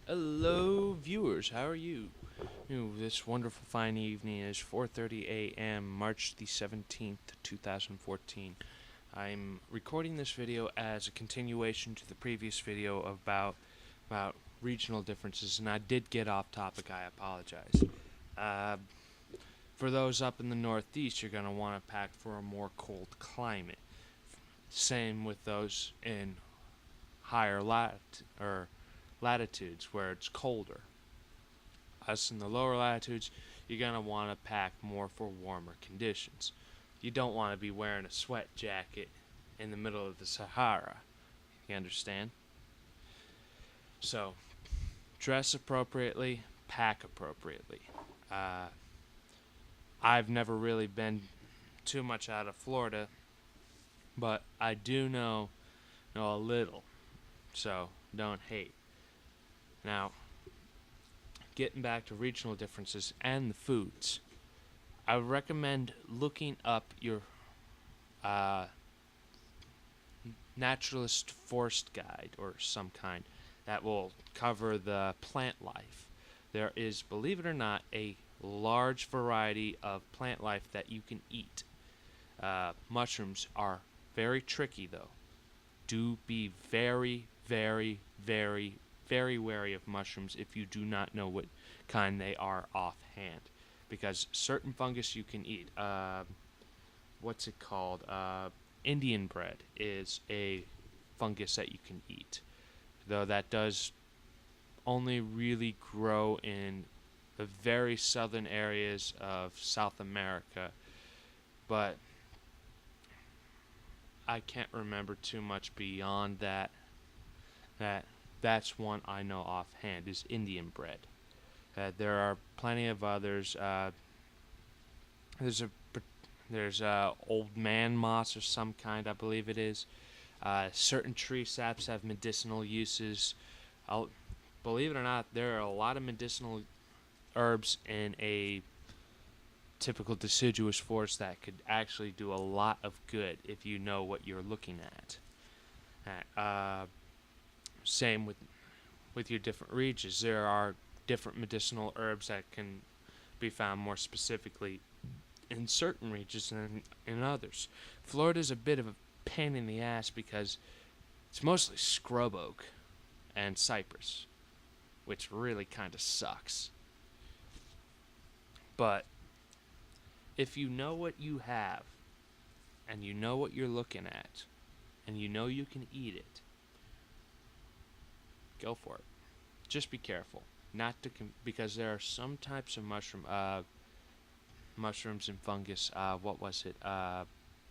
Hello, viewers. How are you? This wonderful fine evening is 4:30 a.m. March the 17th, 2014. I'm recording this video as a continuation to the previous video about regional differences, and I did get off topic. I apologize. For those up in the Northeast, you're going to want to pack for a more cold climate. Same with those in higher latitudes where it's colder. Us in the lower latitudes, you're going to want to pack more for warmer conditions. You don't want to be wearing a sweat jacket in the middle of the Sahara. You understand? So, dress appropriately, pack appropriately. I've never really been too much out of Florida, but I do know a little, so don't hate. Now, getting back to regional differences and the foods, I would recommend looking up your naturalist forest guide or some kind that will cover the plant life. There is, believe it or not, a large variety of plant life that you can eat. Mushrooms are very tricky, though. Do be very, very, very, very wary of mushrooms if you do not know what kind they are offhand, because certain fungus you can eat. What's it called? Indian bread is a fungus that you can eat, though that does only really grow in the very southern areas of South America, but I can't remember too much beyond that. That's one I know offhand is Indian bread. There are plenty of others. There's old man moss or some kind, I believe it is. Certain tree saps have medicinal uses. Believe it or not, there are a lot of medicinal herbs in a typical deciduous forest that could actually do a lot of good if you know what you're looking at. Same with your different regions. There are different medicinal herbs that can be found more specifically in certain regions than in others. Florida's a bit of a pain in the ass because it's mostly scrub oak and cypress, which really kind of sucks. But if you know what you have, and you know what you're looking at, and you know you can eat it, go for it. Just be careful, not to because there are some types of mushrooms and fungus. What was it?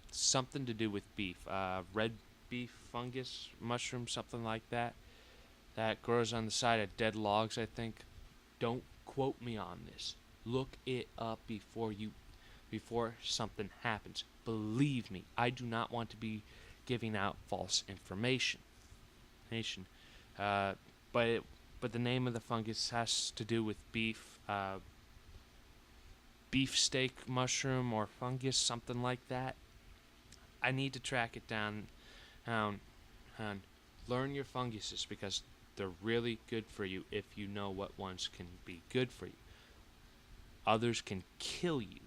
Something to do with beef. Red beef fungus mushroom, something like that. That grows on the side of dead logs, I think. Don't quote me on this. Look it up before something happens. Believe me, I do not want to be giving out false information. But the name of the fungus has to do with beef. Beefsteak mushroom or fungus, something like that. I need to track it down and learn your funguses because they're really good for you if you know what ones can be good for you. Others can kill you.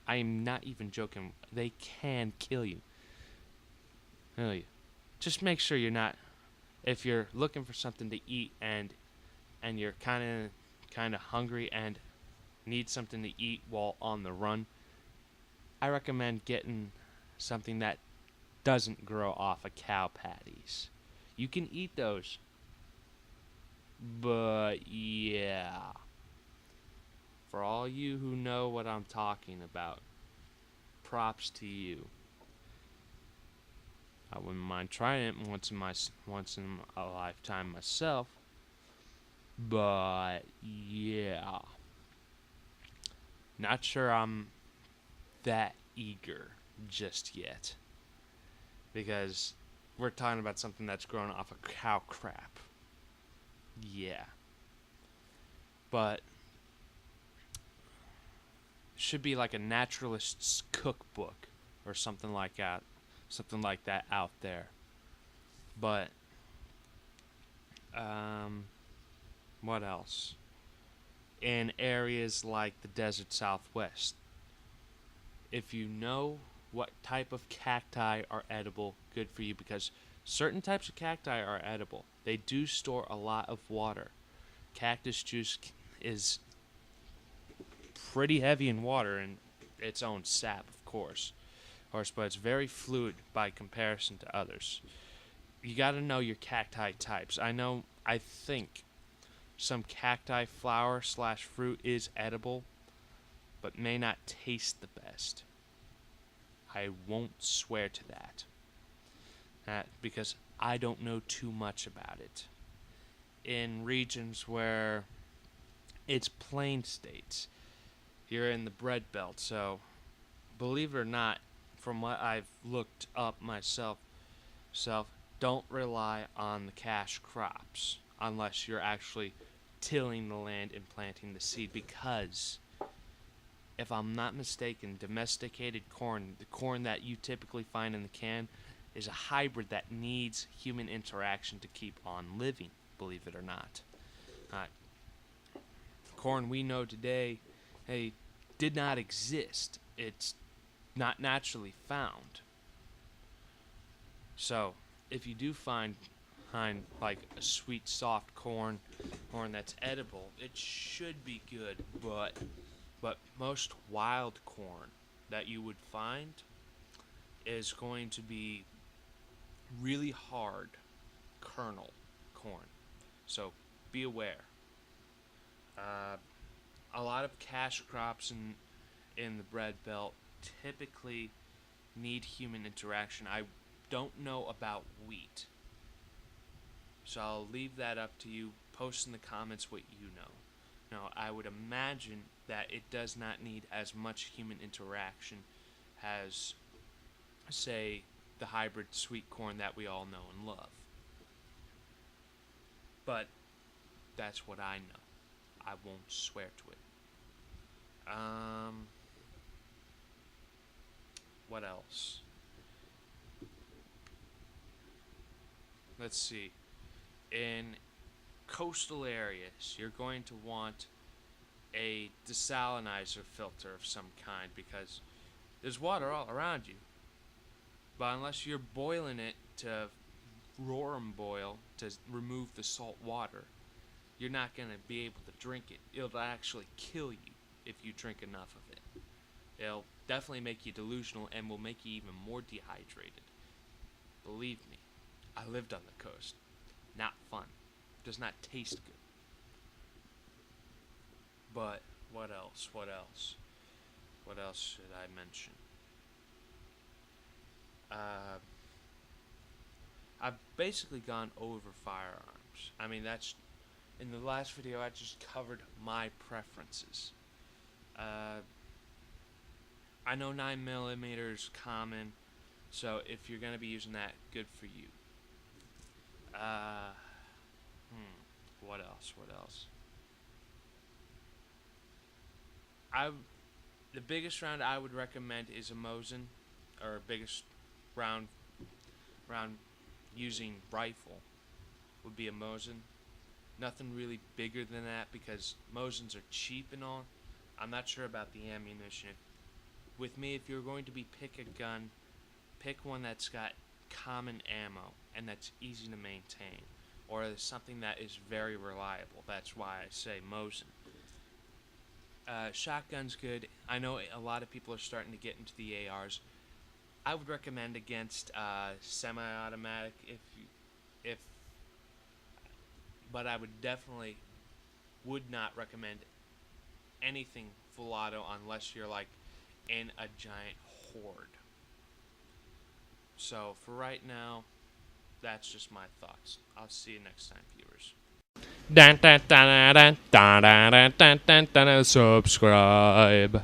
I am not even joking. They can kill you. Really. Just make sure you're not. If you're looking for something to eat and you're kind of hungry and need something to eat while on the run, I recommend getting something that doesn't grow off of cow patties. You can eat those, but yeah. For all you who know what I'm talking about, props to you. I wouldn't mind trying it once in a lifetime myself, but yeah. Not sure I'm that eager just yet, because we're talking about something that's grown off of cow crap. Yeah. But should be like a naturalist's cookbook or something like that out there. But what else? In areas like the desert Southwest, if you know what type of cacti are edible, good for you, because certain types of cacti are edible. They do store a lot of water. Cactus juice is pretty heavy in water in its own sap, of course, but it's very fluid by comparison to others. You got to know your cacti types. I think some cacti flower / fruit is edible, but may not taste the best. I won't swear to that, because I don't know too much about it. In regions where it's plain states, you're in the bread belt, so believe it or not, from what I've looked up myself, don't rely on the cash crops unless you're actually tilling the land and planting the seed, because if I'm not mistaken, domesticated corn, the corn that you typically find in the can, is a hybrid that needs human interaction to keep on living, believe it or not. Corn we know today, did not exist. It's not naturally found. So, if you do find like a sweet, soft corn that's edible, it should be good, but most wild corn that you would find is going to be really hard kernel corn. So be aware. A lot of cash crops in the bread belt typically need human interaction. I don't know about wheat, so I'll leave that up to you. Post in the comments what you know. Now, I would imagine that it does not need as much human interaction as, say, the hybrid sweet corn that we all know and love. But that's what I know. I won't swear to it. What else? Let's see. In coastal areas, you're going to want a desalinizer filter of some kind, because there's water all around you. But unless you're boiling it to roaring boil to remove the salt water, you're not going to be able to drink it. It'll actually kill you if you drink enough of it. It'll definitely make you delusional and will make you even more dehydrated. Believe me, I lived on the coast. Not fun. Does not taste good. But what else? What else should I mention? I've basically gone over firearms. I mean, that's in the last video I just covered my preferences. I know 9mm is common, so if you're gonna be using that, good for you. What else? The biggest round I would recommend is a Mosin, or biggest round using rifle would be a Mosin. Nothing really bigger than that, because Mosins are cheap and all. I'm not sure about the ammunition. With me, if you're going to pick a gun, pick one that's got common ammo and that's easy to maintain, or something that is very reliable. That's why I say Mosin. Shotgun's good. I know a lot of people are starting to get into the ARs. I would recommend against semi-automatic but I would not recommend anything full auto unless you're like in a giant horde. So for right now, that's just my thoughts. I'll see you next time, viewers. Subscribe.